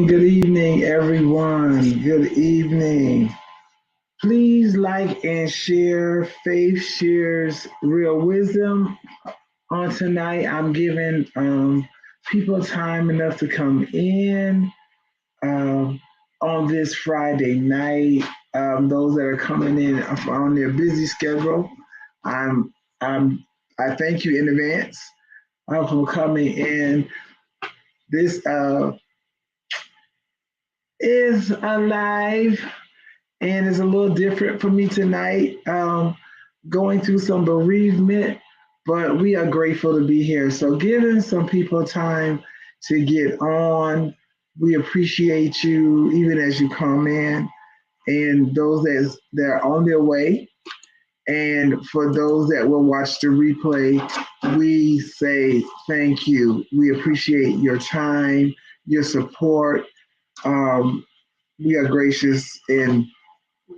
Good evening, everyone. Good evening. Please like and share Faith Shares Real Wisdom. On tonight, I'm giving people time enough to come in on this Friday night. Those that are coming in on their busy schedule, I'm, I'm I thank you in advance for coming in. This is a live and it's a little different for me tonight. Going through some bereavement, but we are grateful to be here. So, giving some people time to get on, we appreciate you even as you come in, and those that are on their way. And for those that will watch the replay, we say thank you. We appreciate your time, your support. Um, we are gracious and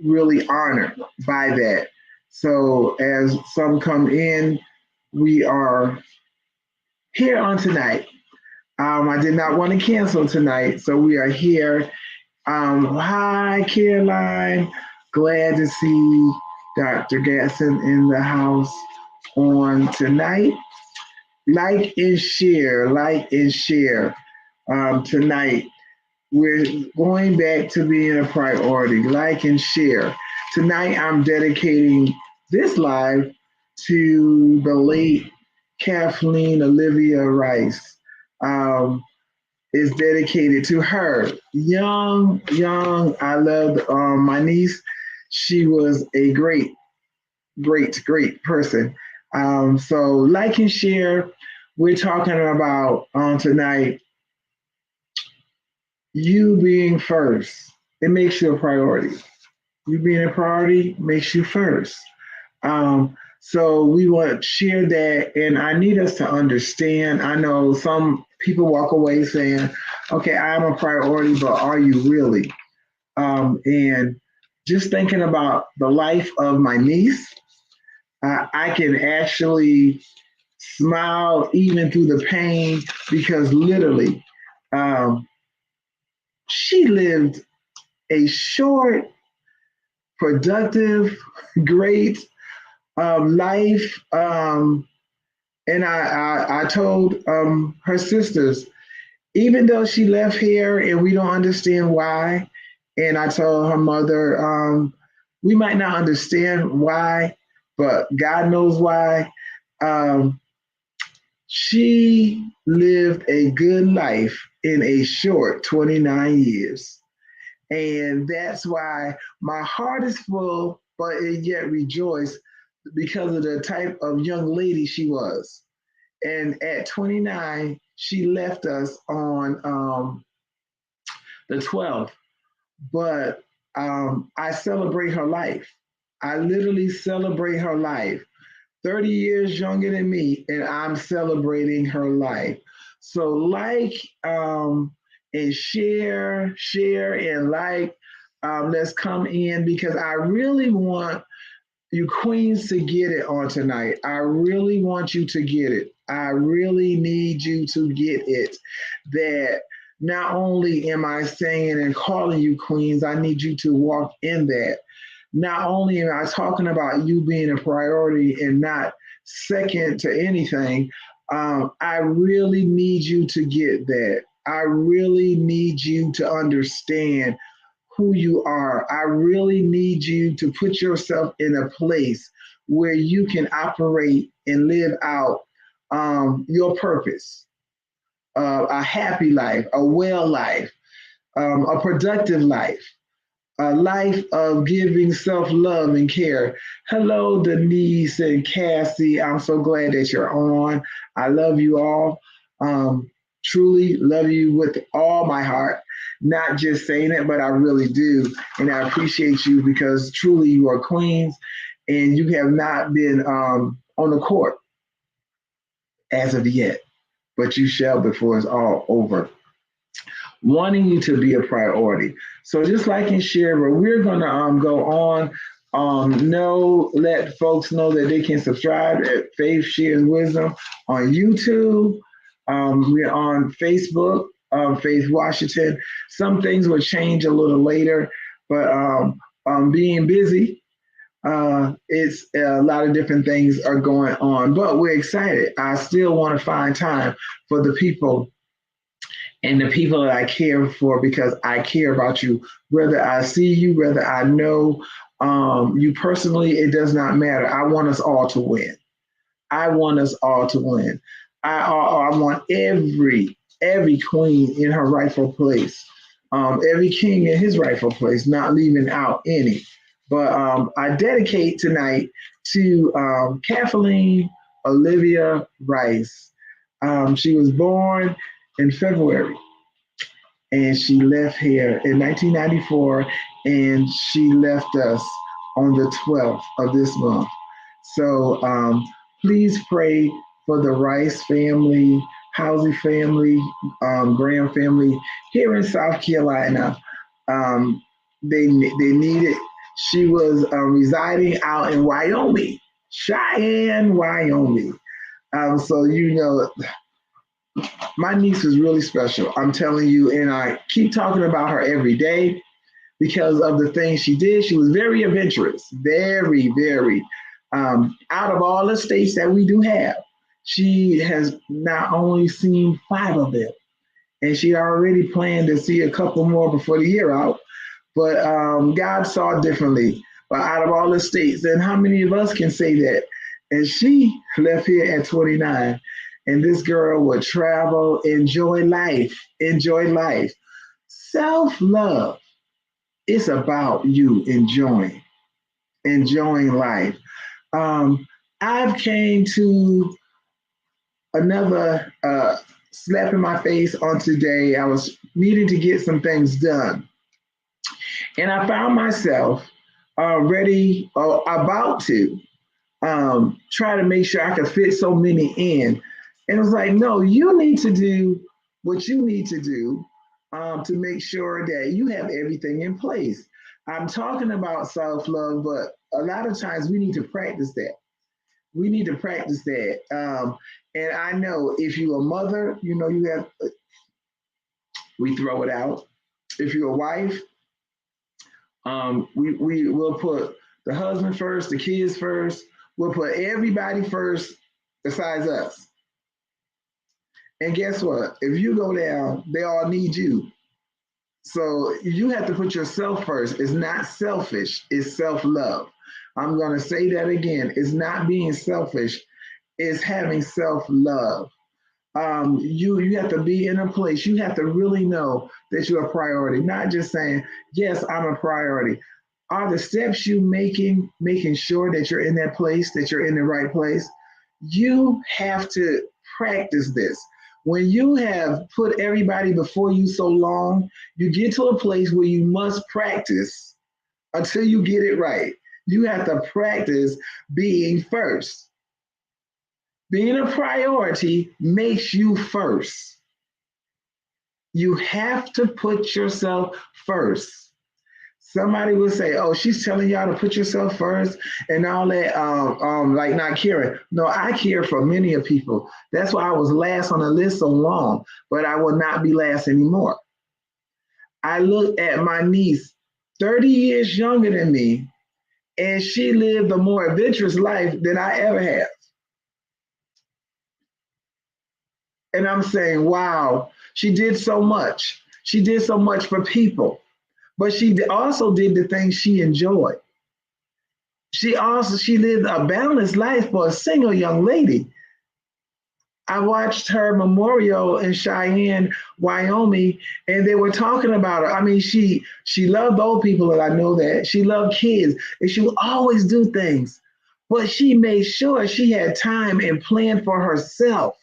really honored by that. So as some come in, we are here on tonight. I did not want to cancel tonight, so we are here. Hi, Caroline. Glad to see Dr. Gatson in the house on tonight. Like and share tonight. We're going back to being a priority. Like and share. Tonight, I'm dedicating this live to the late Cathyleen Olivia Rice. Um, is dedicated to her. Young. I loved my niece. She was a great person. So, like and share. We're talking about tonight you being first. It makes you a priority. You being a priority makes you first. So we want to share that, and I need us to understand. I know some people walk away saying, "Okay, I'm a priority, but are you really?" And just thinking about the life of my niece, I can actually smile even through the pain because literally, um, she lived a short, productive, great life. And I told her sisters, even though she left here and we don't understand why, and I told her mother, we might not understand why, but God knows why. Um, she lived a good life in a short 29 years. And that's why my heart is full, but it yet rejoice because of the type of young lady she was. And at 29, she left us on the 12th. But I celebrate her life. I literally celebrate her life. 30 years younger than me, and I'm celebrating her life. So like and share and like. Let's come in because I really want you queens to get it on tonight. I really want you to get it. I really need you to get it. That not only am I saying and calling you queens, I need you to walk in that. Not only am I talking about you being a priority and not second to anything, I really need you to get that. I really need you to understand who you are. I really need you to put yourself in a place where you can operate and live out your purpose, a happy life, a well life, a productive life, a life of giving self-love and care. Hello, Denise and Cassie. I'm so glad that you're on. I love you all. Truly love you with all my heart. Not just saying it, but I really do. And I appreciate you because truly you are queens and you have not been on the court as of yet, but you shall before it's all over. Wanting you to be a priority. So just like and share, but we're gonna go on. Let folks know that they can subscribe at Faith Shares Wisdom on YouTube. We're on Facebook. Faith Washington. Some things will change a little later, but being busy, it's a lot of different things are going on. But we're excited. I still want to find time for the people and the people that I care for because I care about you. Whether I see you, whether I know you personally, it does not matter. I want us all to win. I want us all to win. I want every queen in her rightful place, every king in his rightful place, not leaving out any. But I dedicate tonight to Cathyleen Olivia Rice. She was born in February and she left here in 1994 and she left us on the 12th of this month. So please pray for the Rice family, Housey family, Graham family here in South Carolina. Um, they need it. She was residing out in Wyoming, Cheyenne, Wyoming. So you know, my niece is really special. I'm telling you, and I keep talking about her every day because of the things she did. She was very adventurous, very, very. Out of all the states that we do have, she has not only seen 5 of them, and she already planned to see a couple more before the year out. But God saw differently. But out of all the states, and how many of us can say that? And she left here at 29. And this girl would travel, enjoy life, enjoy life. Self-love is about you enjoying life. I've came to another slap in my face on today. I was needing to get some things done. And I found myself ready or about to try to make sure I could fit so many in. And it was like, no, you need to do what you need to do to make sure that you have everything in place. I'm talking about self love, but a lot of times we need to practice that. We need to practice that. And I know if you're a mother, you know, you have, we throw it out. If you're a wife, we will put the husband first, the kids first. We'll put everybody first besides us. And guess what? If you go down, they all need you. So you have to put yourself first. It's not selfish, it's self love. I'm going to say that again. It's not being selfish, it's having self love. You have to be in a place, you have to really know that you're a priority, not just saying, yes, I'm a priority. Are the steps you making sure that you're in that place, that you're in the right place? You have to practice this. When you have put everybody before you so long, you get to a place where you must practice until you get it right. You have to practice being first. Being a priority makes you first. You have to put yourself first. Somebody will say, "Oh, she's telling y'all to put yourself first and all that." Like not caring. No, I care for many of people. That's why I was last on the list so long, but I will not be last anymore. I look at my niece, 30 years younger than me, and she lived a more adventurous life than I ever have. And I'm saying, wow, she did so much. She did so much for people, but she also did the things she enjoyed. She lived a balanced life for a single young lady. I watched her memorial in Cheyenne, Wyoming, and they were talking about her. I mean, she loved old people, and I know that. She loved kids, and she would always do things. But she made sure she had time and planned for herself.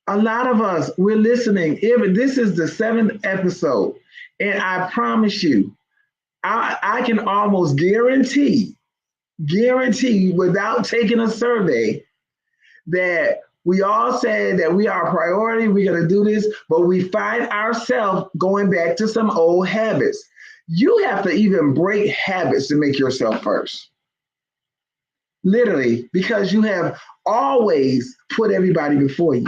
A lot of us, we're listening. Even this is the 7th episode, and I promise you, I can almost guarantee without taking a survey that we all said that we are a priority, we're going to do this, but we find ourselves going back to some old habits. You have to even break habits to make yourself first. Literally, because you have always put everybody before you.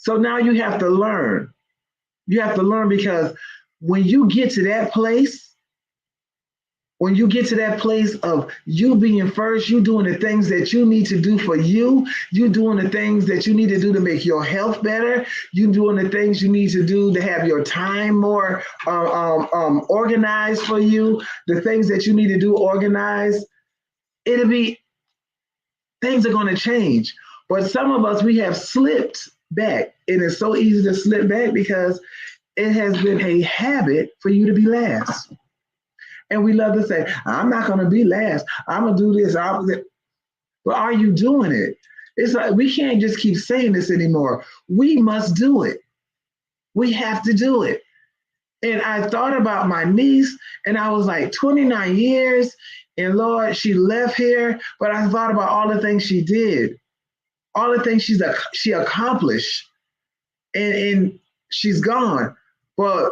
So now you have to learn. You have to learn because when you get to that place, when you get to that place of you being first, you doing the things that you need to do for you doing the things that you need to do to make your health better, you doing the things you need to do to have your time more organized for you, the things that you need to do organized, it'll be, things are going to change. But some of us, we have slipped back. And it's so easy to slip back because it has been a habit for you to be last. And we love to say, I'm not going to be last. I'm going to do this. But are you doing it? It's like we can't just keep saying this anymore. We must do it. We have to do it. And I thought about my niece, and I was like, 29 years, and Lord, she left here. But I thought about all the things she did, all the things she accomplished, and she's gone. But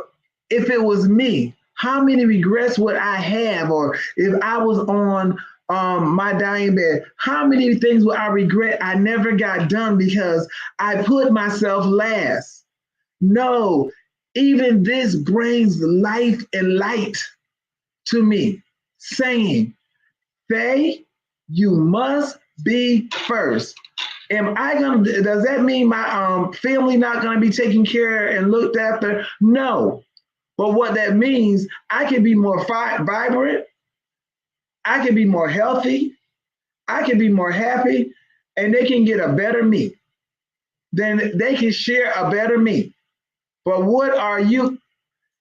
if it was me, how many regrets would I have? Or if I was on my dying bed, how many things would I regret I never got done because I put myself last? No, even this brings life and light to me, saying, Faye, you must be first. Does that mean my family not gonna be taken care and looked after? No. But what that means, I can be more vibrant, I can be more healthy, I can be more happy, and they can get a better me. Then they can share a better me. But what are you?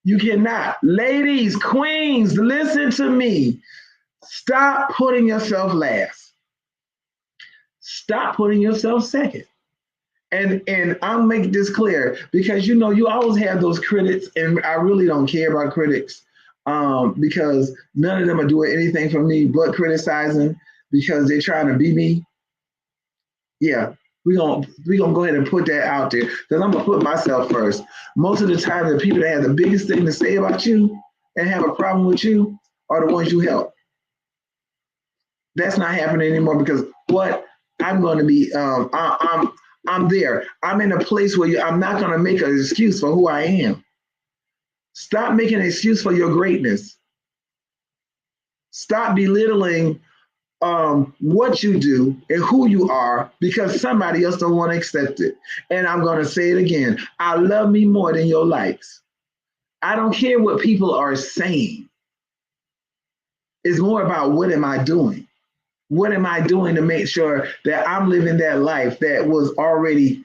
You cannot. Ladies, queens, listen to me. Stop putting yourself last. Stop putting yourself second. And I'll make this clear because you always have those critics, and I really don't care about critics because none of them are doing anything for me but criticizing because they're trying to be me. Yeah, we gonna go ahead and put that out there because I'm gonna put myself first. Most of the time, the people that have the biggest thing to say about you and have a problem with you are the ones you help. That's not happening anymore because what I'm going to be, I'm there. I'm in a place where I'm not going to make an excuse for who I am. Stop making an excuse for your greatness. Stop belittling what you do and who you are because somebody else don't want to accept it. And I'm going to say it again. I love me more than your likes. I don't care what people are saying. It's more about what am I doing? What am I doing to make sure that I'm living that life that was already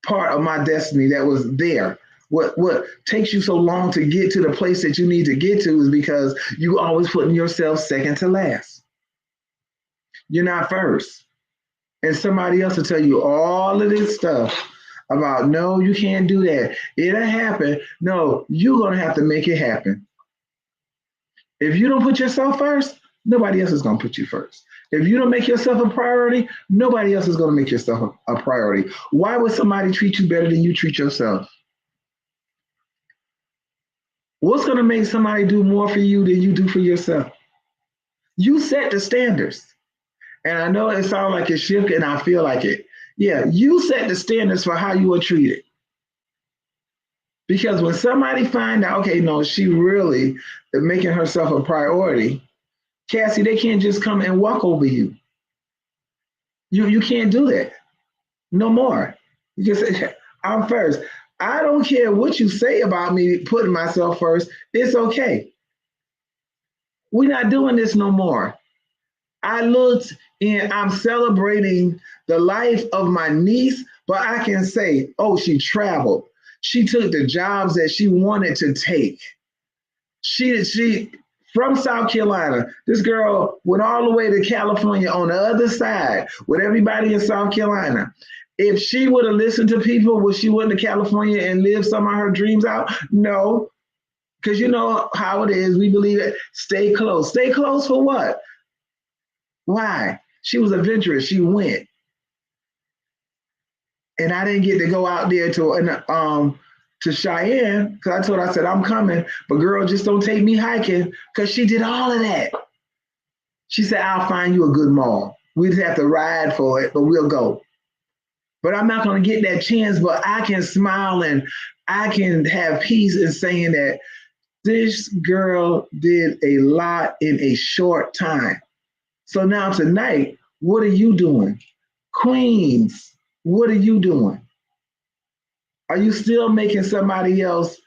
part of my destiny, that was there? What takes you so long to get to the place that you need to get to is because you always putting yourself second to last. You're not first. And somebody else will tell you all of this stuff about, no, you can't do that. It'll happen. No, you're going to have to make it happen. If you don't put yourself first, nobody else is going to put you first. If you don't make yourself a priority, nobody else is going to make yourself a priority. Why would somebody treat you better than you treat yourself? What's going to make somebody do more for you than you do for yourself? You set the standards. And I know it sounds like it's shifting, and I feel like it. Yeah, you set the standards for how you are treated. Because when somebody find out, okay, no, she really is making herself a priority, Cassie, they can't just come and walk over you. You can't do that. No more. You just say, I'm first. I don't care what you say about me putting myself first. It's okay. We're not doing this no more. I looked and I'm celebrating the life of my niece, but I can say, oh, she traveled. She took the jobs that she wanted to take. She from South Carolina, this girl went all the way to California on the other side with everybody in South Carolina. If she would have listened to people, would she went to California and lived some of her dreams out? No, because you know how it is. We believe it. Stay close. Stay close for what? Why? She was adventurous. She went. And I didn't get to go out there to Cheyenne because I told her, I said, I'm coming, but girl, just don't take me hiking because she did all of that. She said, I'll find you a good mall. We just have to ride for it, but we'll go. but I'm not going to get that chance. But I can smile and I can have peace in saying that this girl did a lot in a short time. So now tonight, what are you doing? Queens, what are you doing? Are you still making somebody else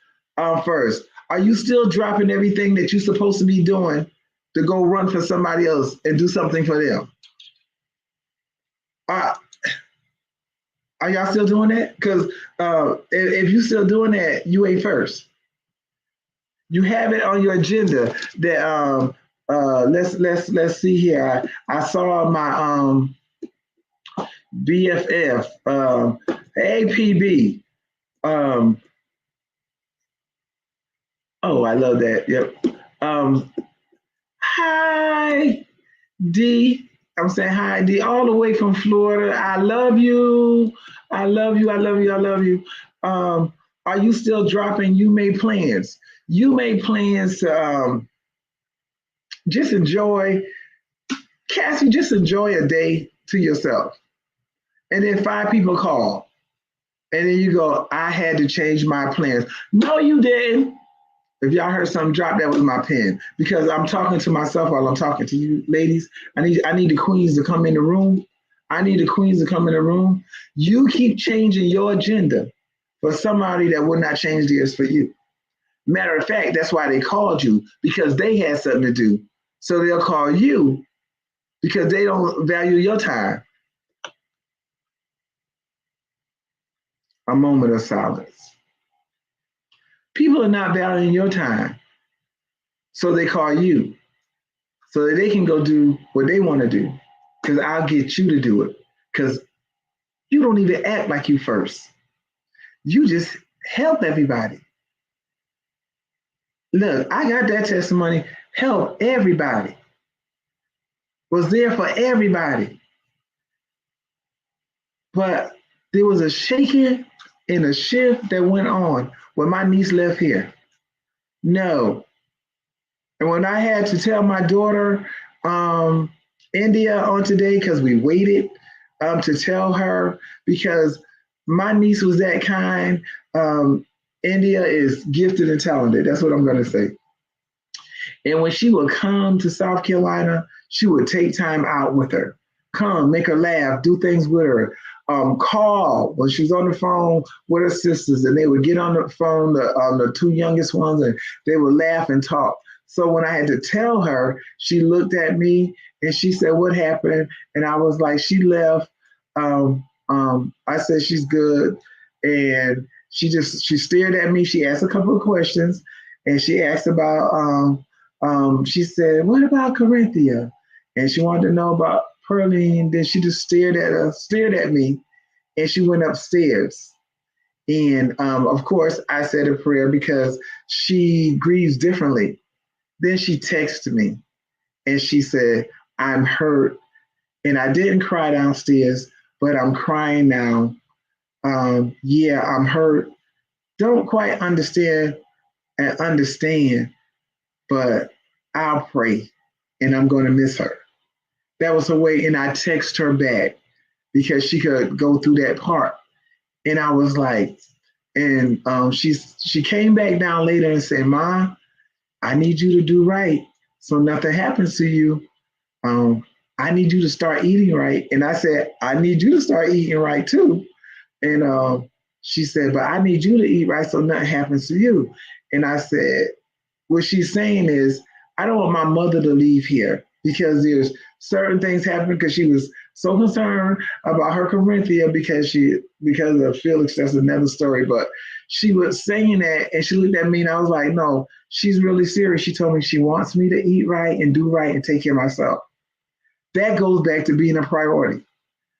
first? Are you still dropping everything that you're supposed to be doing to go run for somebody else and do something for them? Uh, are y'all still doing that? Because if you're still doing that, you ain't first. You have it on your agenda that let's see here. I saw my BFF APB. Oh, I love that. Yep. Hi D. I'm saying hi D, all the way from Florida. I love you. I love you. I love you. I love you. Are you still dropping? You made plans. You made plans to just enjoy, Cassie, just enjoy a day to yourself. And then five people call. And then you go, I had to change my plans. No, you didn't. If y'all heard something drop, that was my pen. Because I'm talking to myself while I'm talking to you ladies. I need the queens to come in the room. I need the queens to come in the room. You keep changing your agenda for somebody that would not change theirs for you. Matter of fact, that's why they called you, because they had something to do. So they'll call you because they don't value your time. A moment of silence. People are not valuing your time. So they call you so that they can go do what they want to do. Because I'll get you to do it. Because you don't even act like you first. You just help everybody. Look, I got that testimony. Help everybody. Was there for everybody. But there was a shaking and a shift that went on when my niece left here. No. And when I had to tell my daughter, India, on today, because we waited to tell her, because my niece was that kind. India is gifted and talented. That's what I'm going to say. And when she would come to South Carolina, she would take time out with her. Come, make her laugh, do things with her. Call when she's on the phone with her sisters, and they would get on the phone, the two youngest ones, and they would laugh and talk. So when I had to tell her, she looked at me and she said, "What happened?" And I was like, "She left." I said, "She's good," and she stared at me. She asked a couple of questions, and she asked about. She said, "What about Corinthia?" And she wanted to know about Pearline. Then she just stared at me, and she went upstairs. And of course, I said a prayer because she grieves differently. Then she texted me, and she said, "I'm hurt," and I didn't cry downstairs, but I'm crying now. Yeah, I'm hurt. Don't quite understand, but I'll pray, and I'm going to miss her. That was her way, and I text her back because she could go through that part. And I was like, and she came back down later and said, "Mom, I need you to do right so nothing happens to you. I need you to start eating right." And I said, "I need you to start eating right too." And she said, "But I need you to eat right so nothing happens to you." And I said, what she's saying is, I don't want my mother to leave here because there's certain things happening, because she was so concerned about her Corinthia because of Felix. That's another story. But she was saying that, and she looked at me, and I was like, no, she's really serious. She told me she wants me to eat right and do right and take care of myself. That goes back to being a priority.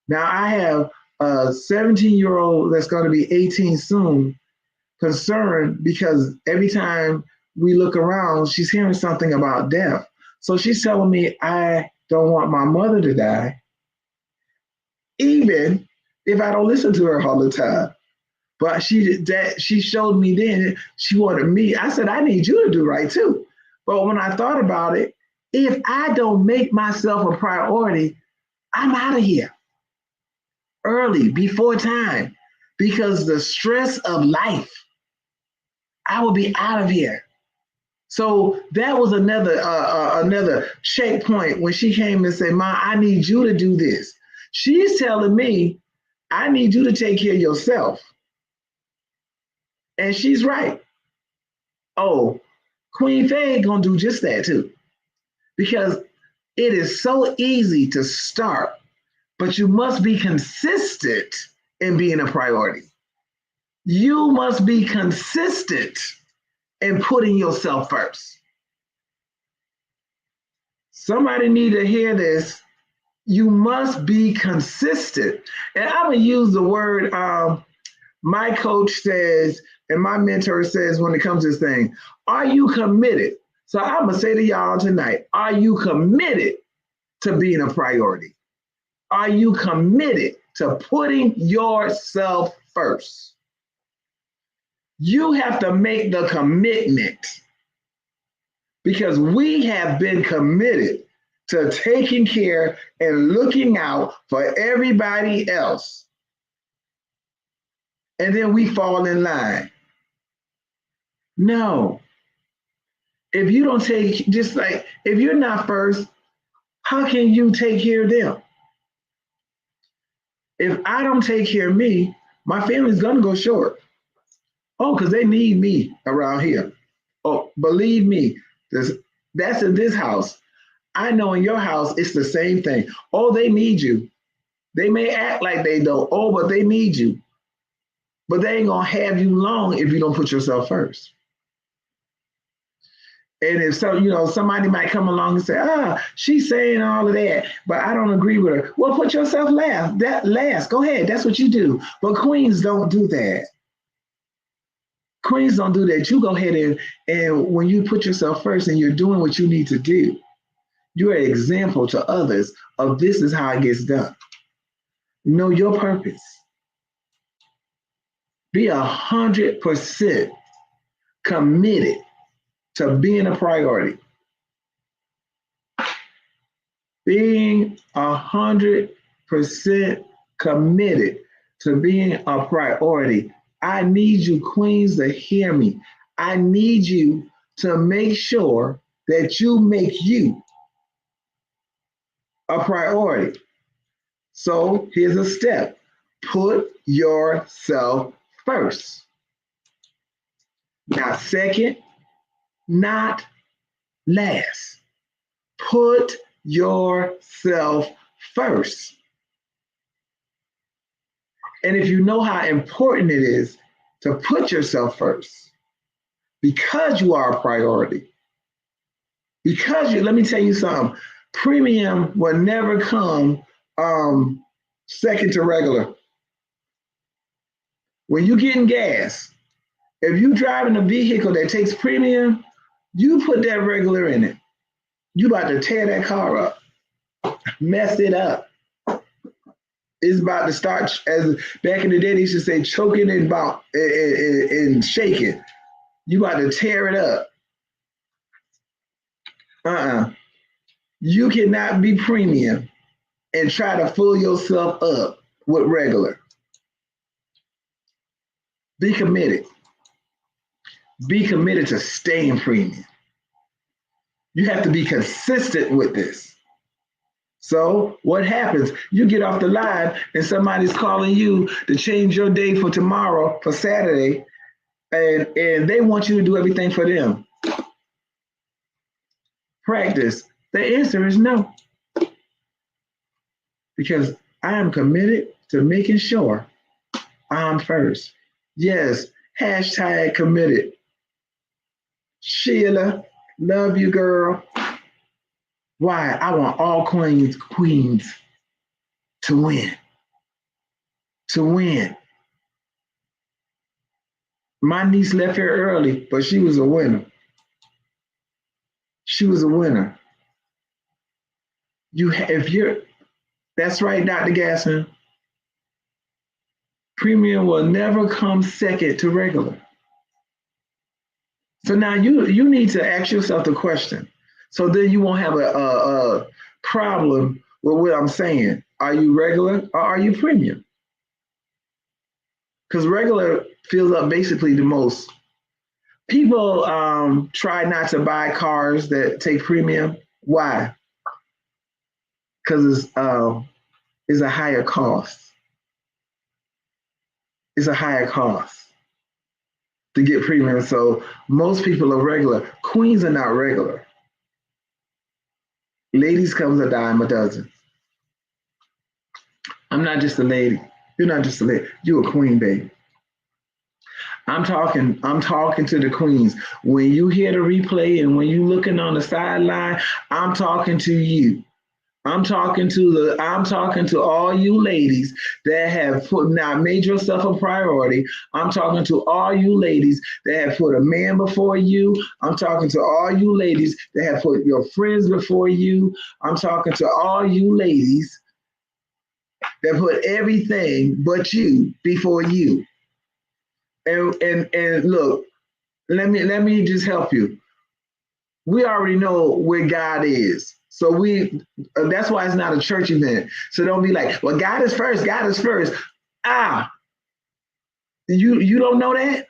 Now I have a 17-year-old that's going to be 18 soon, concerned because every time we look around, she's hearing something about death. So she's telling me I don't want my mother to die, even if I don't listen to her all the time. But she showed me then she wanted me. I said, I need you to do right too. But when I thought about it, if I don't make myself a priority, I'm out of here. early, before time, because the stress of life, I will be out of here. So that was another checkpoint when she came and said, "Ma, I need you to do this." She's telling me, "I need you to take care of yourself," and she's right. Oh, Queen Faye gonna do just that too, because it is so easy to start, but you must be consistent in being a priority. You must be consistent in putting yourself first. Somebody need to hear this. You must be consistent. And I'm going to use the word my coach says and my mentor says when it comes to this thing. Are you committed? So I'm going to say to y'all tonight, are you committed to being a priority? Are you committed to putting yourself first? You have to make the commitment, because we have been committed to taking care and looking out for everybody else. And then we fall in line. No. If you don't take, just like, if you're not first, how can you take care of them? If I don't take care of me, my family's gonna go short. Oh, because they need me around here. Oh, believe me, that's in this house. I know in your house, it's the same thing. Oh, they need you. They may act like they don't. Oh, but they need you. But they ain't gonna have you long if you don't put yourself first. And if so, somebody might come along and say, she's saying all of that, but I don't agree with her. Well, put yourself last. That last. Go ahead. That's what you do. But queens don't do that. Queens don't do that. You go ahead and when you put yourself first and you're doing what you need to do, you're an example to others of this is how it gets done. Know your purpose. Be 100% committed to being a priority. Being 100% committed to being a priority. I need you, queens, to hear me. I need you to make sure that you make you a priority. So here's a step. Put yourself first. Not second, not last. Put yourself first. And if you know how important it is to put yourself first, because you are a priority, let me tell you something, premium will never come second to regular. When you're getting gas, if you're driving a vehicle that takes premium, you put that regular in it. You about to tear that car up, mess it up. It's about to start, as back in the day, they used to say, choking and shaking. You about to tear it up. You cannot be premium and try to fill yourself up with regular. Be committed. Be committed to staying premium. You have to be consistent with this. So what happens? You get off the line and somebody's calling you to change your day for tomorrow, for Saturday, and they want you to do everything for them. Practice. The answer is no. Because I am committed to making sure I'm first. Yes, hashtag committed. Sheila, love you, girl. Why? I want all queens to win. To win. My niece left here early, but she was a winner. She was a winner. That's right, Dr. Gasson. Premium will never come second to regular. So now you need to ask yourself the question. So then you won't have a problem with what I'm saying. Are you regular or are you premium? because regular fills up basically the most. People try not to buy cars that take premium. Why? Because it's a higher cost. It's a higher cost to get premium. So most people are regular. Queens are not regular. Ladies comes a dime a dozen. I'm not just a lady. You're not just a lady. You're a queen, baby. I'm talking to the queens. When you hear the replay and when you looking on the sideline, I'm talking to you. I'm talking to all you ladies that have made yourself a priority. I'm talking to all you ladies that have put a man before you. I'm talking to all you ladies that have put your friends before you. I'm talking to all you ladies that put everything but you before you. And look, let me just help you. We already know where God is. So that's why it's not a church event. So don't be like, well, God is first. God is first. Ah, you don't know that?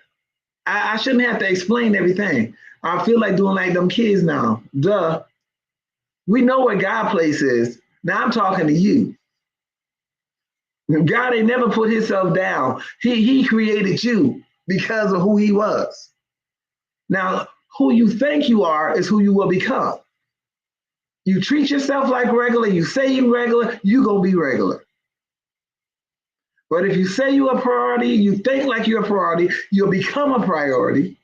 I shouldn't have to explain everything. I feel like doing like them kids now. Duh. We know where God place is. Now I'm talking to you. God ain't never put himself down. He created you because of who he was. Now, who you think you are is who you will become. You treat yourself like regular, you say you regular, you gonna be regular. But if you say you're a priority, you think like you're a priority, you'll become a priority,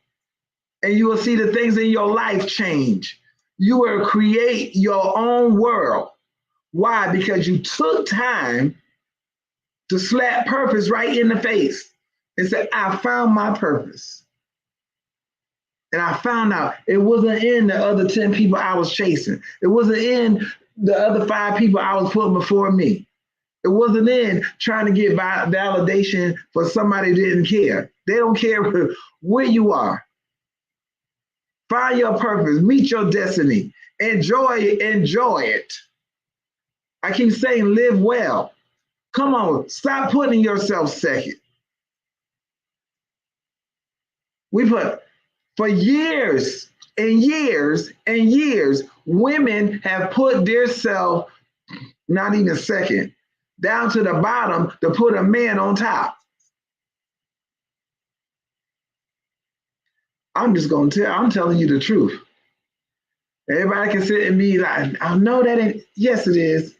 and you will see the things in your life change. You will create your own world. Why? Because you took time to slap purpose right in the face and say, I found my purpose. And I found out it wasn't in the other 10 people I was chasing. It wasn't in the other 5 people I was putting before me. It wasn't in trying to get validation for somebody who didn't care. They don't care where you are. Find your purpose, meet your destiny, enjoy it. I keep saying live well. Come on, stop putting yourself second. We put for years and years and years, women have put themselves not even second, down to the bottom to put a man on top. I'm telling you the truth. Everybody can sit and be like, I know that ain't, yes it is.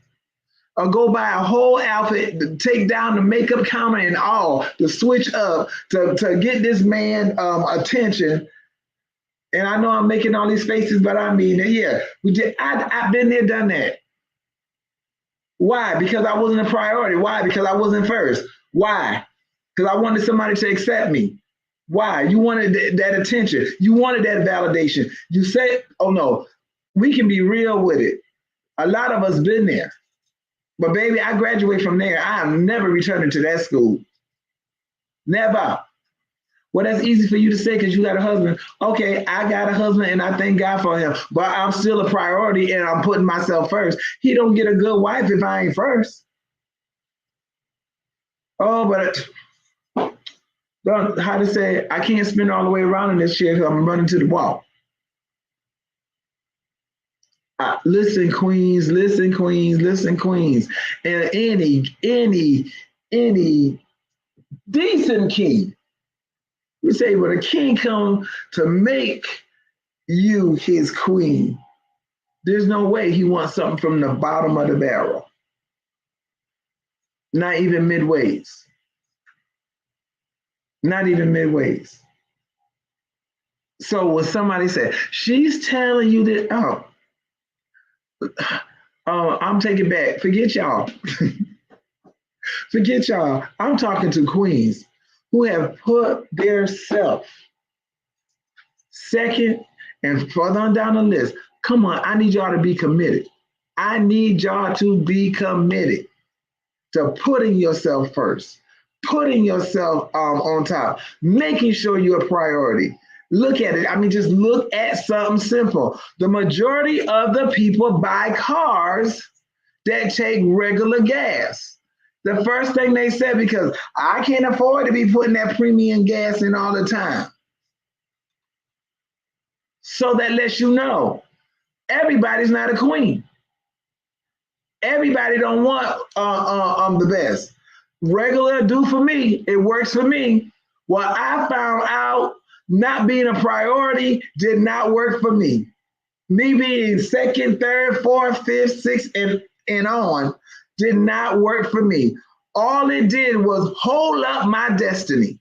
Or go buy a whole outfit, to take down the makeup counter and all, to switch up, to get this man attention. And I know I'm making all these faces, but I mean, yeah, I've been there, done that. Why? Because I wasn't a priority. Why? Because I wasn't first. Why? Because I wanted somebody to accept me. Why? You wanted that attention. You wanted that validation. You said, oh no, we can be real with it. A lot of us been there. But baby, I graduated from there. I am never returning to that school. Never. Well, that's easy for you to say because you got a husband. Okay, I got a husband and I thank God for him. But I'm still a priority and I'm putting myself first. He don't get a good wife if I ain't first. Oh, but how to say, I can't spin all the way around in this chair because I'm running to the wall. Listen, queens, listen, queens, listen, queens. And any decent king, we say, when a king come to make you his queen, there's no way he wants something from the bottom of the barrel. Not even midways. Not even midways. So when somebody said, she's telling you that, I'm taking back. Forget y'all. Forget y'all. I'm talking to queens who have put their self second and further on down the list. Come on, I need y'all to be committed. I need y'all to be committed to putting yourself first, putting yourself on top, making sure you're a priority. Look at it. I mean, just look at something simple. The majority of the people buy cars that take regular gas. The first thing they said, because I can't afford to be putting that premium gas in all the time. So that lets you know everybody's not a queen. Everybody don't want the best. Regular do for me. It works for me. What I found out not being a priority did not work for me. Me being second, third, fourth, fifth, sixth, and on did not work for me. All it did was hold up my destiny.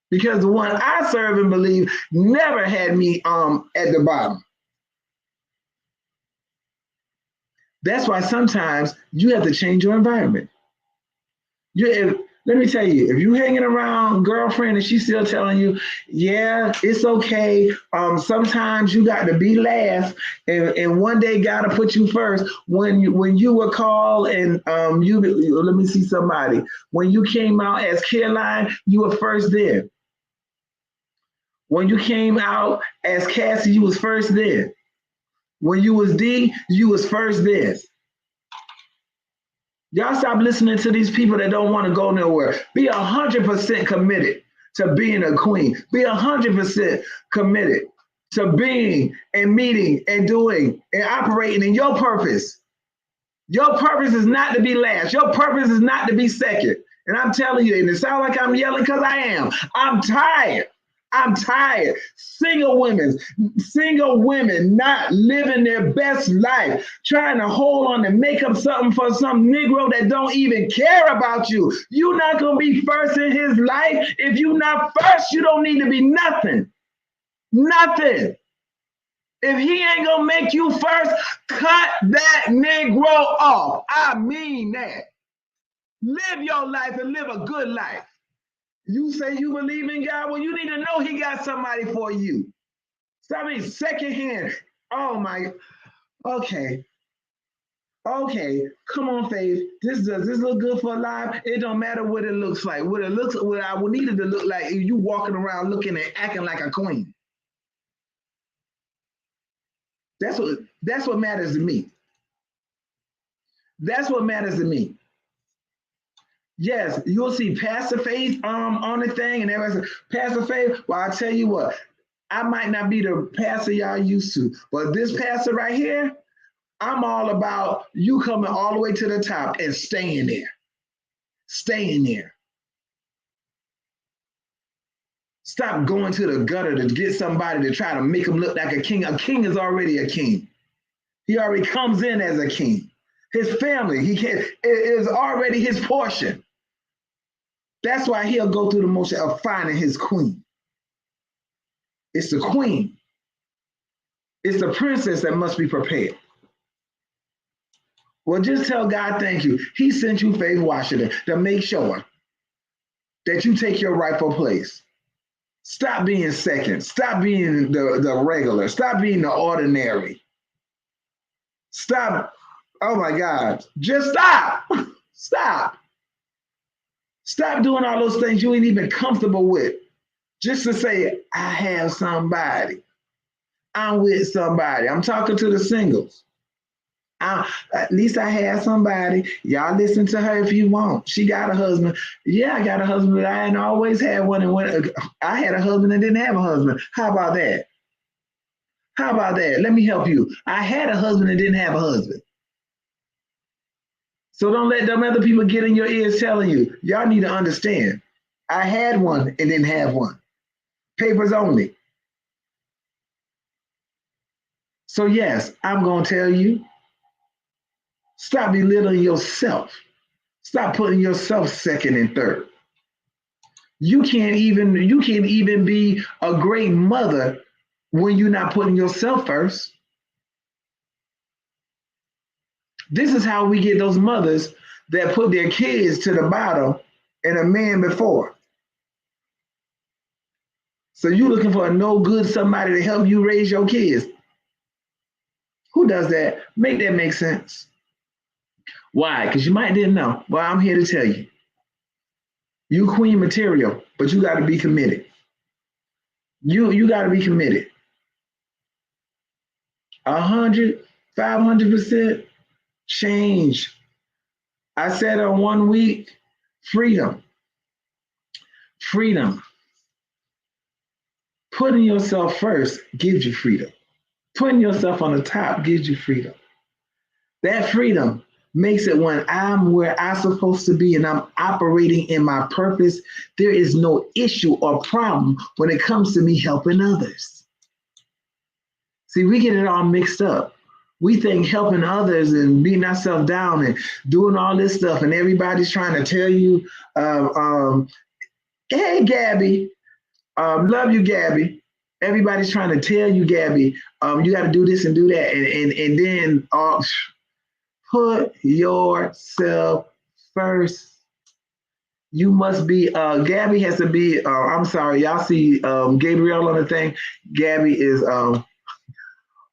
Because the one I serve and believe never had me at the bottom. That's why sometimes you have to change your environment. Let me tell you, if you're hanging around girlfriend and she's still telling you, yeah, it's okay. Sometimes you got to be last, and one day God will put you first. When you were called and let me see somebody. When you came out as Caroline, you were first there. When you came out as Cassie, you was first there. When you was D, you was first there. Y'all stop listening to these people that don't want to go nowhere. Be 100% committed to being a queen. Be 100% committed to being and meeting and doing and operating in your purpose. Your purpose is not to be last. Your purpose is not to be second. And I'm telling you, and it sounds like I'm yelling because I am. I'm tired. I'm tired. Single women not living their best life, trying to hold on and make up something for some Negro that don't even care about you. You're not going to be first in his life. If you're not first, you don't need to be nothing. Nothing. If he ain't going to make you first, cut that Negro off. I mean that. Live your life and live a good life. You say you believe in God, well, you need to know he got somebody for you. Stop being secondhand. Oh my, okay. Come on, Faith. Does this look good for a live? It don't matter what it looks like. What I would need it to look like is you walking around looking and acting like a queen. That's what matters to me. That's what matters to me. Yes, you'll see Pastor Faith on the thing, and everybody says, Pastor Faith, well, I tell you what, I might not be the pastor y'all used to, but this pastor right here, I'm all about you coming all the way to the top and staying there. Staying there. Stop going to the gutter to get somebody to try to make him look like a king. A king is already a king. He already comes in as a king. His family, it is already his portion. That's why he'll go through the motion of finding his queen. It's the queen. It's the princess that must be prepared. Well, just tell God thank you. He sent you Faith Washington to make sure that you take your rightful place. Stop being second. Stop being the regular. Stop being the ordinary. Stop. Oh my God. Just stop. Stop. Stop doing all those things you ain't even comfortable with. Just to say, I have somebody. I'm with somebody. I'm talking to the singles. At least I had somebody. Y'all listen to her if you want. She got a husband. Yeah, I got a husband, but I ain't always had one. And I had a husband and didn't have a husband. How about that? How about that? Let me help you. I had a husband and didn't have a husband. So don't let them other people get in your ears telling you. Y'all need to understand. I had one and didn't have one. Papers only. So yes, I'm going to tell you, stop belittling yourself. Stop putting yourself second and third. You can't even be a great mother when you're not putting yourself first. This is how we get those mothers that put their kids to the bottom and a man before. So you're looking for a no good somebody to help you raise your kids. Who does that? Make that make sense. Why? Because you might didn't know. Well, I'm here to tell you. You queen material, but you got to be committed. You got to be committed. 100, 500% change. I said on 1 week, freedom. Freedom. Putting yourself first gives you freedom. Putting yourself on the top gives you freedom. That freedom makes it when I'm where I'm supposed to be and I'm operating in my purpose, there is no issue or problem when it comes to me helping others. See, we get it all mixed up. We think helping others and beating ourselves down and doing all this stuff, and everybody's trying to tell you, hey, Gabby, love you, Gabby. Everybody's trying to tell you, Gabby, you got to do this and do that. And then put yourself first. You must be, Gabby has to be, I'm sorry, y'all see Gabrielle on the thing. Gabby is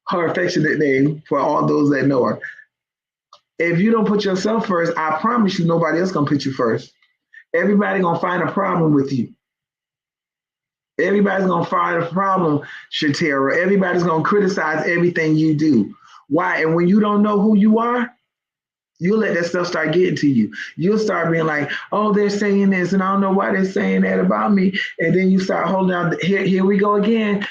her affectionate name for all those that know her. If you don't put yourself first, I promise you nobody else gonna put you first. Everybody gonna find a problem with you. Everybody's gonna find a problem, Shatera. Everybody's gonna criticize everything you do. Why? And when you don't know who you are, you'll let that stuff start getting to you. You'll start being like, oh, they're saying this, and I don't know why they're saying that about me. And then you start holding on. Here we go again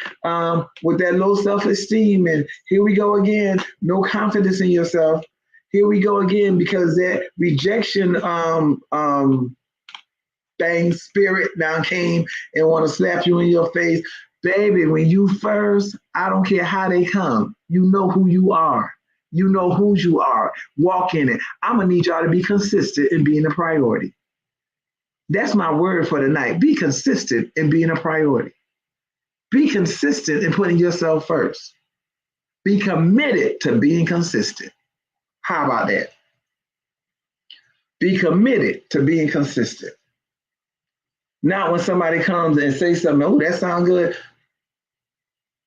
with that low self-esteem. And here we go again, no confidence in yourself. Here we go again because that rejection thing, spirit now came and want to slap you in your face. Baby, when you first, I don't care how they come, you know who you are. You know who you are. Walk in it. I'm going to need y'all to be consistent in being a priority. That's my word for tonight. Be consistent in being a priority. Be consistent in putting yourself first. Be committed to being consistent. How about that? Be committed to being consistent. Not when somebody comes and says something, oh, that sounds good.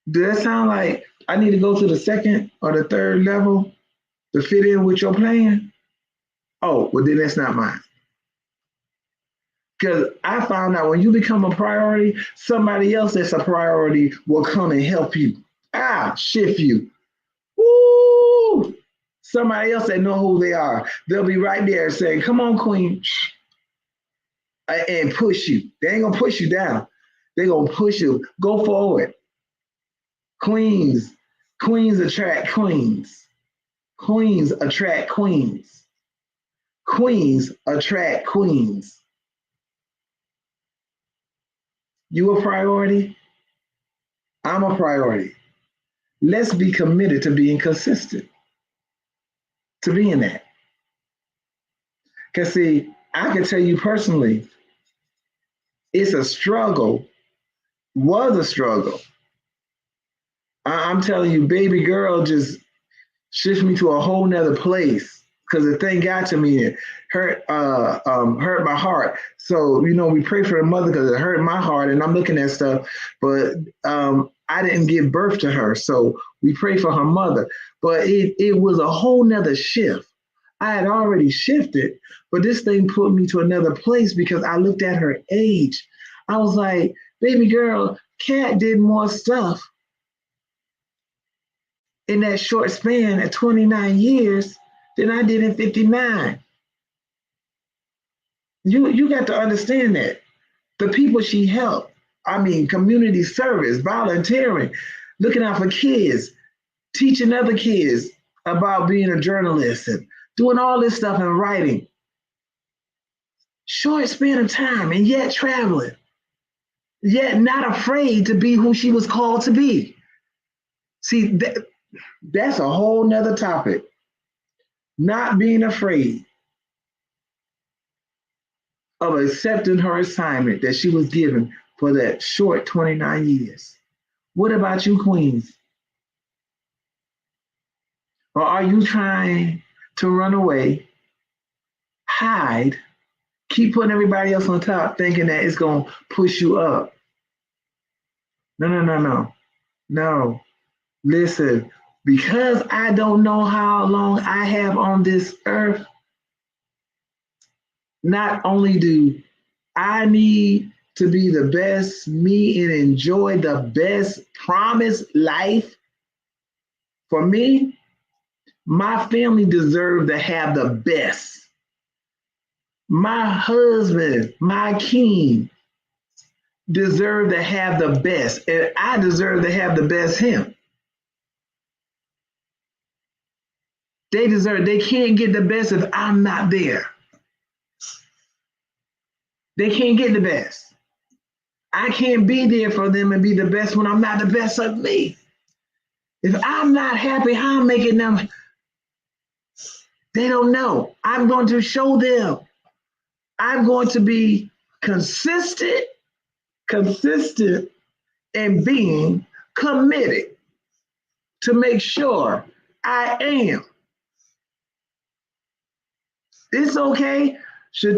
Does that sound like I need to go to the second or the third level to fit in with your plan? Oh, well, then that's not mine. Because I found out when you become a priority, somebody else that's a priority will come and help you. Shift you. Woo! Somebody else that know who they are. They'll be right there saying, come on, queen, and push you. They ain't going to push you down. They're going to push you. Go forward. Queens attract queens. Queens attract queens. Queens attract queens. You a priority? I'm a priority. Let's be committed to being consistent, to being that. Because see, I can tell you personally, it's a struggle, was a struggle. I'm telling you, baby girl just shifted me to a whole nother place because the thing got to me and hurt my heart. So, we pray for the mother because it hurt my heart and I'm looking at stuff, but I didn't give birth to her. So we pray for her mother, but it was a whole nother shift. I had already shifted, but this thing put me to another place because I looked at her age. I was like, baby girl, Kat did more stuff in that short span at 29 years than I did in 59. You got to understand that. The people she helped, community service, volunteering, looking out for kids, teaching other kids about being a journalist and doing all this stuff and writing. Short span of time and yet traveling, yet not afraid to be who she was called to be. See, that's a whole nother topic. Not being afraid of accepting her assignment that she was given for that short 29 years. What about you, queens? Or are you trying to run away, hide, keep putting everybody else on top, thinking that it's going to push you up? No. Listen, because I don't know how long I have on this earth, not only do I need to be the best me and enjoy the best promised life for me, my family deserves to have the best. My husband, my king, deserve to have the best, and I deserve to have the best him. They can't get the best if I'm not there. They can't get the best. I can't be there for them and be the best when I'm not the best of me. If I'm not happy, how I'm making them, they don't know. I'm going to show them. I'm going to be consistent and being committed to make sure I am. It's okay.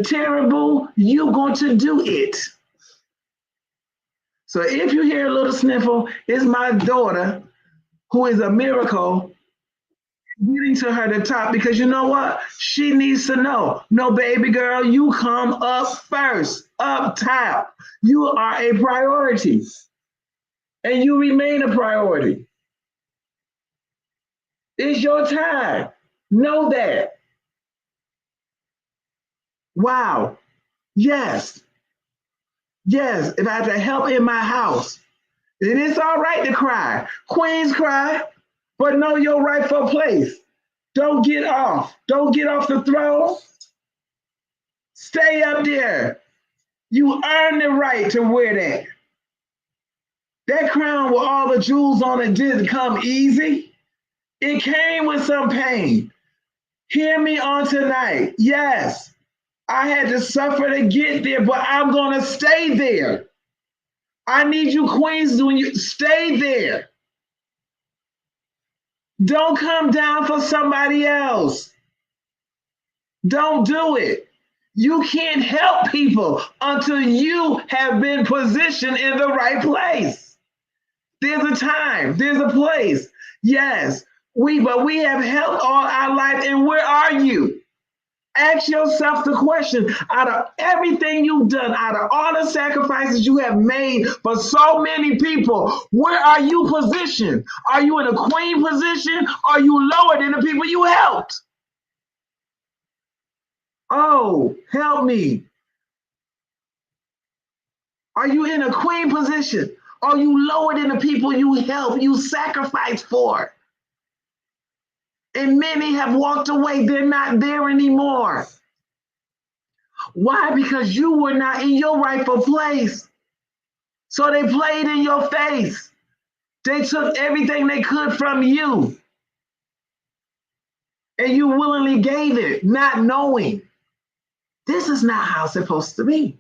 Terrible, you're going to do it. So if you hear a little sniffle, it's my daughter who is a miracle getting to her the top, because you know what? She needs to know. No, baby girl, you come up first, up top. You are a priority and you remain a priority. It's your time. Know that. Wow. Yes. Yes. If I have to help in my house, then it's all right to cry. Queens cry, but know your rightful place. Don't get off. Don't get off the throne. Stay up there. You earn the right to wear that. That crown with all the jewels on it didn't come easy. It came with some pain. Hear me on tonight. Yes, I had to suffer to get there, but I'm going to stay there. I need you queens when you stay there. Don't come down for somebody else. Don't do it. You can't help people until you have been positioned in the right place. There's a time, there's a place. Yes, we have helped all our life, and where are you? Ask yourself the question, out of everything you've done, out of all the sacrifices you have made for so many people, where are you positioned? Are you in a queen position? Are you lower than the people you helped? Oh, help me. Are you in a queen position? Are you lower than the people you help, you sacrifice for? And many have walked away. They're not there anymore. Why? Because you were not in your rightful place. So they played in your face. They took everything they could from you. And you willingly gave it, not knowing. This is not how it's supposed to be.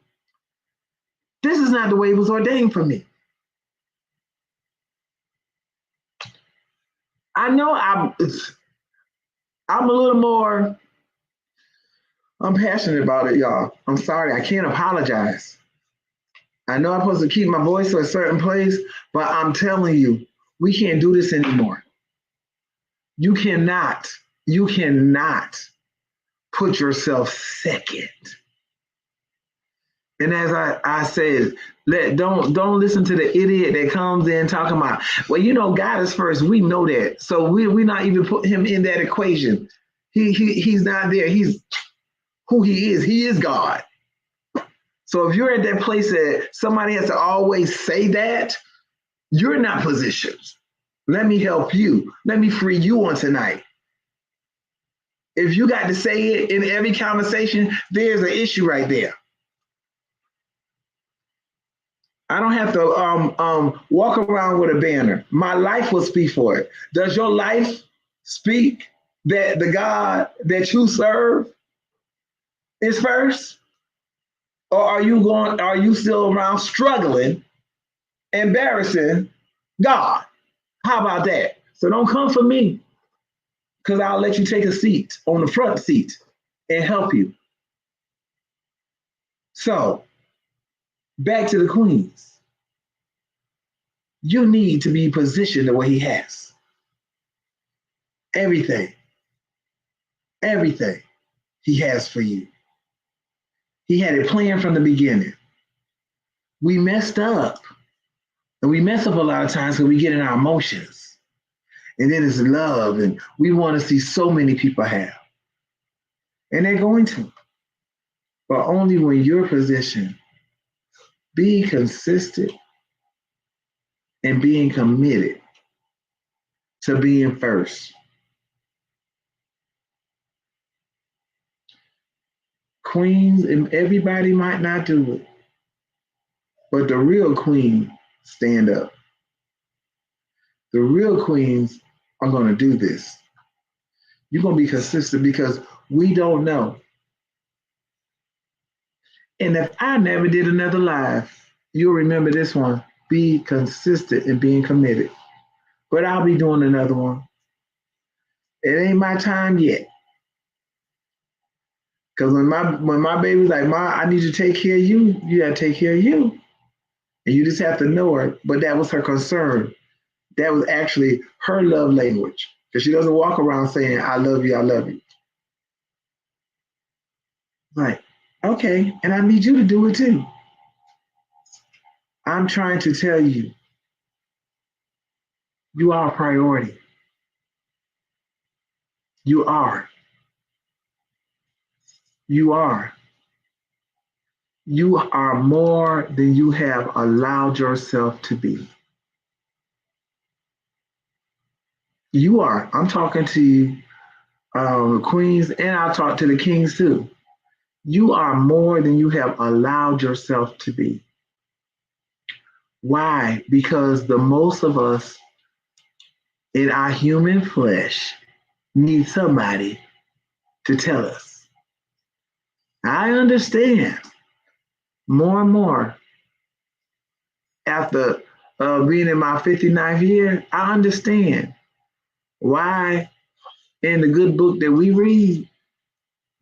This is not the way it was ordained for me. I know I'm a little more, I'm passionate about it, y'all. I'm sorry, I can't apologize. I know I'm supposed to keep my voice to a certain place, but I'm telling you, we can't do this anymore. You cannot put yourself second. And as I said, don't listen to the idiot that comes in talking about, well, you know, God is first. We know that. So we not even put him in that equation. He's not there. He's who he is. He is God. So if you're at that place that somebody has to always say that, you're not positioned. Let me help you. Let me free you on tonight. If you got to say it in every conversation, there's an issue right there. I don't have to walk around with a banner. My life will speak for it. Does your life speak that the God that you serve is first? Or are you still around struggling, embarrassing God? How about that? So don't come for me, because I'll let you take a seat on the front seat and help you. So back to the queens. You need to be positioned the way he has. Everything he has for you. He had it planned from the beginning. We messed up. And we mess up a lot of times because we get in our emotions. And then it's love, and we want to see so many people have. And they're going to. but only when you're positioned. Be consistent and being committed to being first. Queens, and everybody might not do it, but the real queen stand up. The real queens are going to do this. You're going to be consistent because we don't know. And if I never did another live, you'll remember this one. Be consistent and being committed. But I'll be doing another one. It ain't my time yet. Because when my baby's like, Ma, I need to take care of you, you gotta take care of you. And you just have to know her. But that was her concern. That was actually her love language. Because she doesn't walk around saying, I love you, I love you. Like, okay, and I need you to do it too. I'm trying to tell you, you are a priority. You are. You are. You are more than you have allowed yourself to be. You are. I'm talking to you, queens, and I'll talk to the kings too. You are more than you have allowed yourself to be. Why? Because the most of us in our human flesh need somebody to tell us. I understand more and more after being in my 59th year, I understand why in the good book that we read,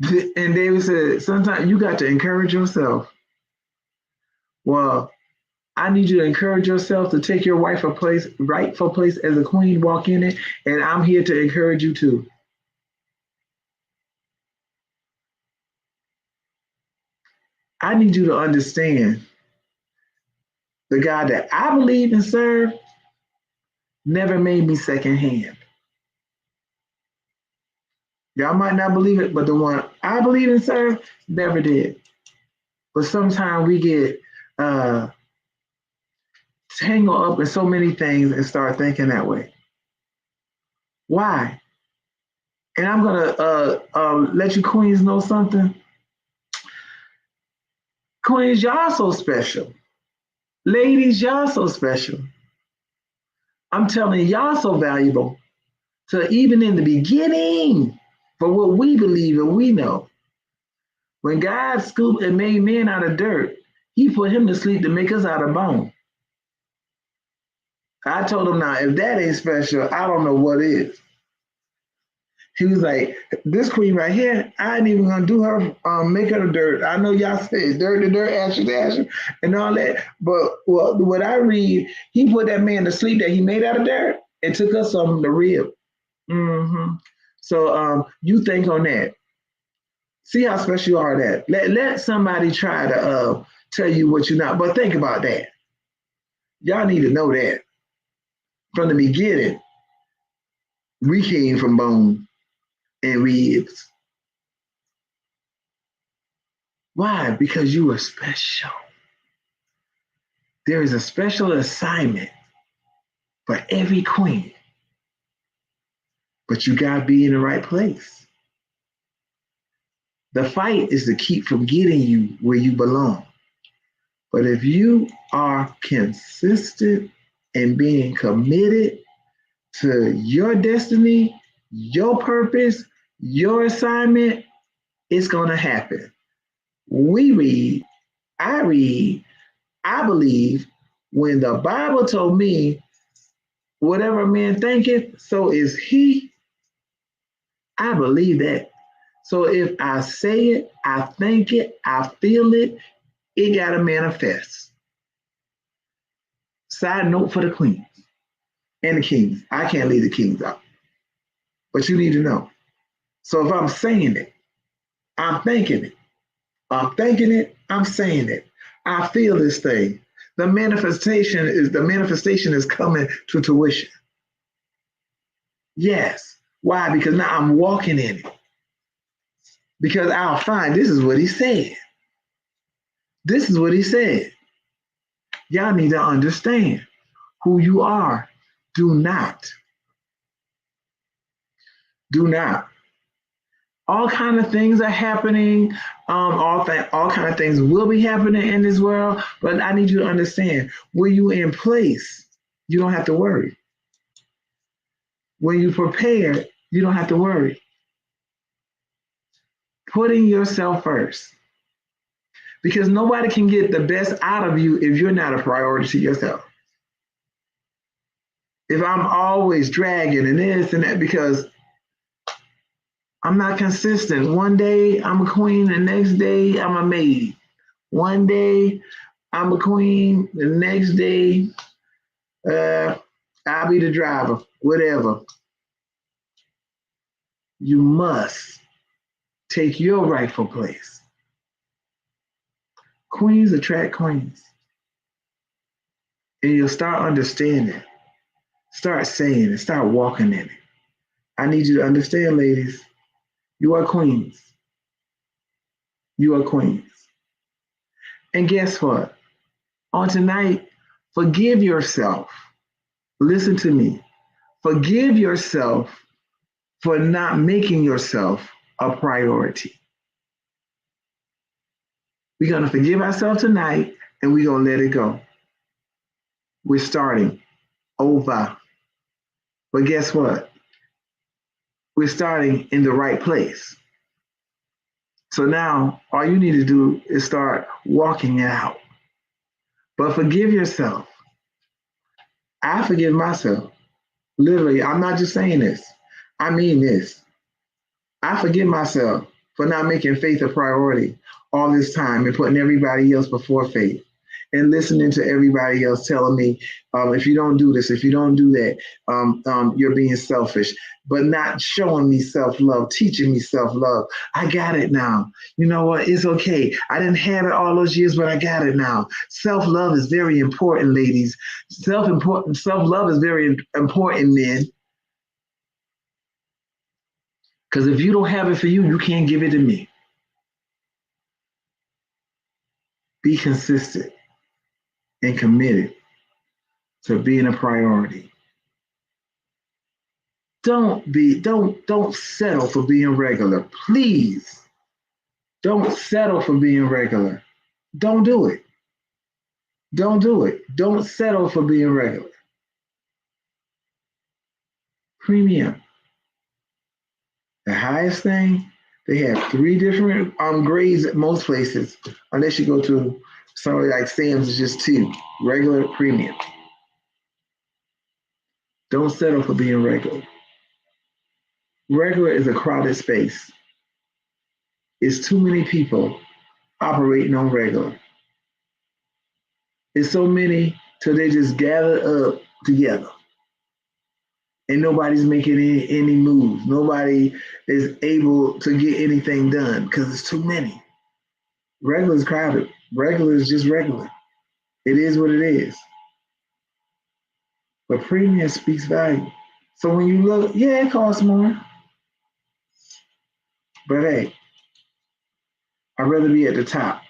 and David said, sometimes you got to encourage yourself. Well, I need you to encourage yourself to take your rightful place as a queen, walk in it, and I'm here to encourage you too. I need you to understand the God that I believe and serve never made me secondhand. Y'all might not believe it, but the one I believe and serve never did. But sometimes we get tangled up in so many things and start thinking that way. Why? And I'm gonna let you queens know something. Queens, y'all so special. Ladies, y'all so special. I'm telling you, y'all so valuable. So even in the beginning, for what we believe and we know, when God scooped and made man out of dirt, he put him to sleep to make us out of bone. I told him, now, if that ain't special, I don't know what is. He was like, this queen right here, I ain't even gonna do her, make her the dirt. I know y'all say dirt to dirt, ashes to ashes, and all that. But what I read, he put that man to sleep that he made out of dirt and took us some the rib. Mm-hmm. So you think on that. See how special you are that. Let somebody try to tell you what you're not. But think about that. Y'all need to know that. From the beginning, we came from bone and ribs. Why? Because you are special. There is a special assignment for every queen. But you gotta be in the right place. The fight is to keep from getting you where you belong. But if you are consistent and being committed to your destiny, your purpose, your assignment, it's going to happen. We read, I believe when the Bible told me, whatever a man thinketh, so is he, I believe that. So if I say it, I think it, I feel it, it got to manifest. Side note for the queens and the kings. I can't leave the kings out, but you need to know. So if I'm saying it, I'm thinking it. I'm thinking it, I'm saying it. I feel this thing. The manifestation is coming to fruition. Yes. Why? Because now I'm walking in it. Because I'll find this is what he said. This is what he said. Y'all need to understand who you are. Do not. Do not. All kind of things are happening. All kind of things will be happening in this world. But I need you to understand, when you in place, you don't have to worry. When you prepare, you don't have to worry. Putting yourself first. Because nobody can get the best out of you if you're not a priority to yourself. If I'm always dragging and this and that, because I'm not consistent. One day I'm a queen, the next day I'm a maid. One day I'm a queen, the next day I'll be the driver, whatever. You must take your rightful place. Queens attract queens. And you'll start understanding, start saying it, start walking in it. I need you to understand, ladies, you are queens. You are queens. And guess what? On tonight, forgive yourself. Listen to me. Forgive yourself for not making yourself a priority. We're going to forgive ourselves tonight and we're going to let it go. We're starting over. But guess what? We're starting in the right place. So now all you need to do is start walking it out. But forgive yourself. I forgive myself. Literally, I'm not just saying this. I mean this. I forgive myself for not making faith a priority all this time and putting everybody else before faith and listening to everybody else telling me, if you don't do this, if you don't do that, you're being selfish, but not showing me self-love, teaching me self-love. I got it now. You know what? It's okay. I didn't have it all those years, but I got it now. Self-love is very important, ladies. Self-love is very important, men. Because if you don't have it for you, you can't give it to me. Be consistent and committed to being a priority. Don't settle for being regular. Please don't settle for being regular. Don't do it. Don't do it. Don't settle for being regular. Premium. The highest thing, they have 3 different grades at most places, unless you go to somewhere like Sam's, is just 2, regular, premium. Don't settle for being regular. Regular is a crowded space. It's too many people operating on regular. It's so many till they just gather up together. And nobody's making any moves. Nobody is able to get anything done because it's too many. Regular is crowded. Regular is just regular. It is what it is. But premium speaks value. So when you look, yeah, it costs more. But hey, I'd rather be at the top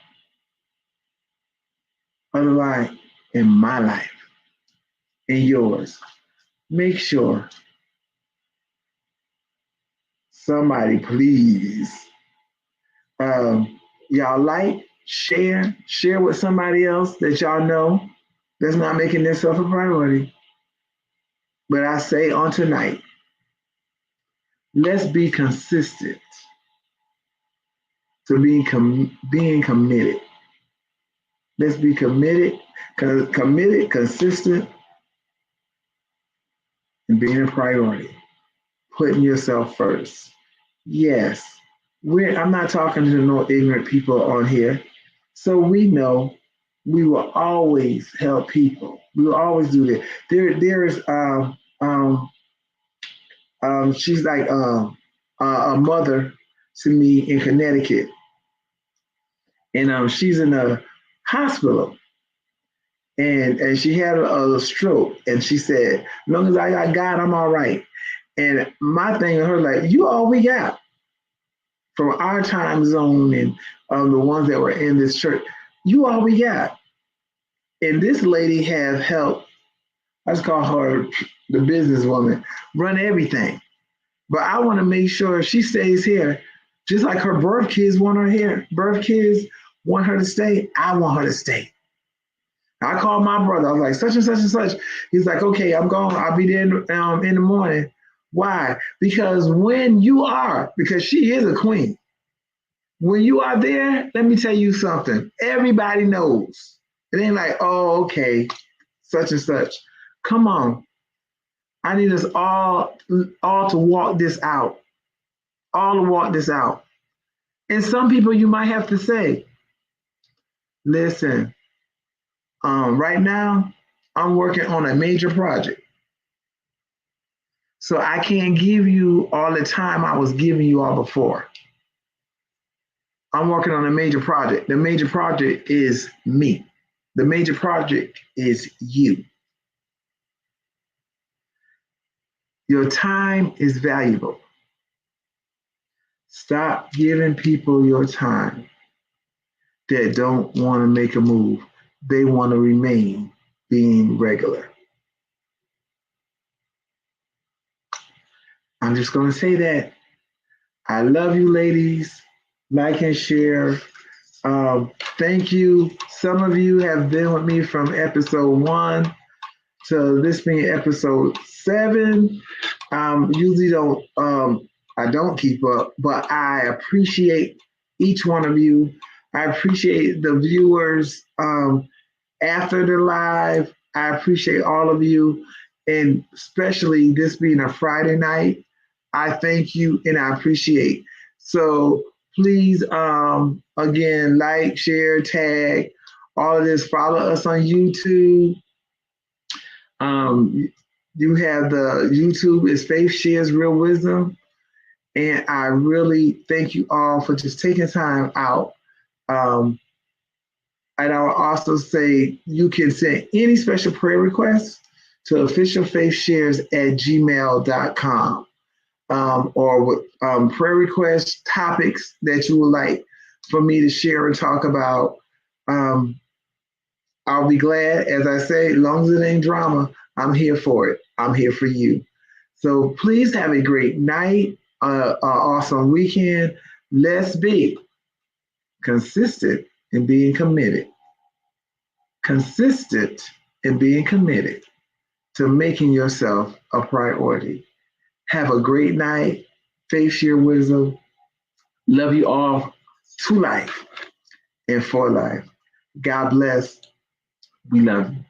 of the line in my life, in yours. Make sure somebody, please, y'all like, share with somebody else that y'all know that's not making themselves a priority. But I say on tonight, let's be consistent to being committed. Let's be committed, consistent, and being a priority. Putting yourself first. Yes, I'm not talking to no ignorant people on here. So we know we will always help people. We will always do that. There is she's like a mother to me in Connecticut, and she's in a hospital, and she had a stroke, and she said, "As long as I got God, I'm all right." And my thing with her, like, you all we got from our time zone and the ones that were in this church. You all we got. And this lady has helped, let's call her the businesswoman, run everything. But I want to make sure she stays here, just like her birth kids want her here. Birth kids want her to stay. I want her to stay. I called my brother. I was like, such and such and such. He's like, okay, I'm going. I'll be there in the morning. Why? Because because she is a queen. When you are there, let me tell you something. Everybody knows. It ain't like, oh, okay, such and such. Come on. I need us all to walk this out. All to walk this out. And some people you might have to say, listen, right now, I'm working on a major project. So I can't give you all the time I was giving you all before. I'm working on a major project. The major project is me. The major project is you. Your time is valuable. Stop giving people your time that don't want to make a move. They want to remain being regular. I'm just going to say that. I love you, ladies. Like and share. Thank you. Some of you have been with me from episode 1 to this being episode 7. Usually I don't keep up, but I appreciate each one of you. I appreciate the viewers after the live. I appreciate all of you, and especially this being a Friday night. I thank you and I appreciate. So please, again, like, share, tag, all of this. Follow us on YouTube. You have the YouTube is Faith Shares Real Wisdom. And I really thank you all for just taking time out. And I will also say you can send any special prayer requests to officialfaithshares@gmail.com or with prayer requests, topics that you would like for me to share and talk about. I'll be glad, as I say, as long as it ain't drama, I'm here for it. I'm here for you. So please have a great night, awesome weekend. Let's be consistent in being committed. Consistent in being committed to making yourself a priority. Have a great night. Faith, share wisdom. Love you all to life and for life. God bless. We love you.